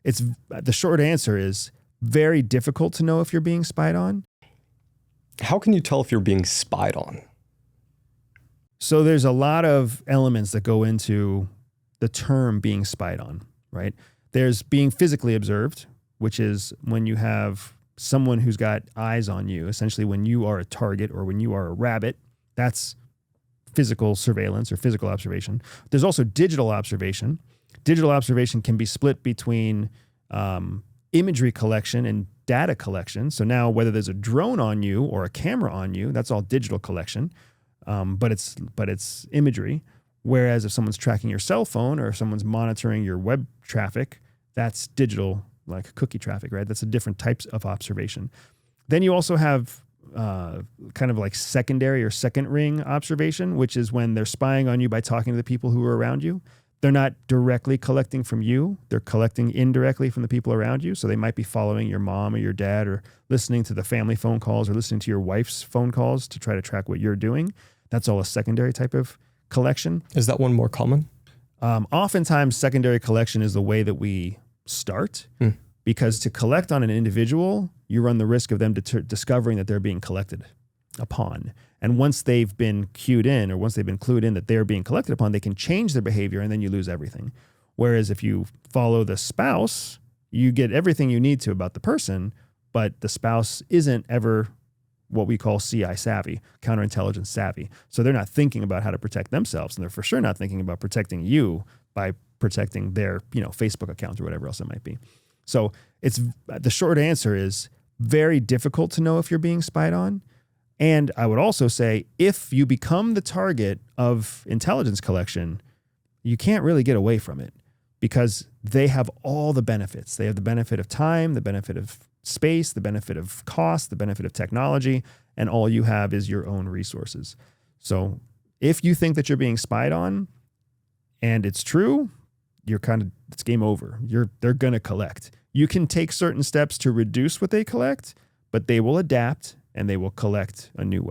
It's the short answer is very difficult to know if you're being spied on. How can you tell if you're being spied on? So there's a lot of elements that go into the term being spied on, right? There's being physically observed, which is when you have someone who's got eyes on you, essentially when you are a target or when you are a rabbit. That's physical surveillance or physical observation. There's also digital observation. Digital observation can be split between imagery collection and data collection. So now whether there's a drone on you or a camera on you, that's all digital collection, but it's imagery. Whereas if someone's tracking your cell phone or if someone's monitoring your web traffic, that's digital, like cookie traffic, right? That's a different types of observation. Then you also have kind of like secondary or second ring observation, which is when they're spying on you by talking to the people who are around you. They're not directly collecting from you. They're collecting indirectly from the people around you. So they might be following your mom or your dad or listening to the family phone calls or listening to your wife's phone calls to try to track what you're doing. That's all a secondary type of collection. Is that one more common? Oftentimes, secondary collection is the way that we start because to collect on an individual, you run the risk of them discovering that they're being collected upon. And once they've been cued in or once they've been clued in that they're being collected upon, they can change their behavior and then you lose everything. Whereas if you follow the spouse, you get everything you need to about the person, but the spouse isn't ever what we call CI savvy, counterintelligence savvy. So they're not thinking about how to protect themselves, and they're for sure not thinking about protecting you by protecting their, Facebook account or whatever else it might be. So it's the short answer is very difficult to know if you're being spied on. And I would also say if you become the target of intelligence collection, you can't really get away from it because they have all the benefits. They have the benefit of time, the benefit of space, the benefit of cost, the benefit of technology, and all you have is your own resources. So if you think that you're being spied on and it's true, it's game over. They're going to collect. You can take certain steps to reduce what they collect, but they will adapt and they will collect a new way.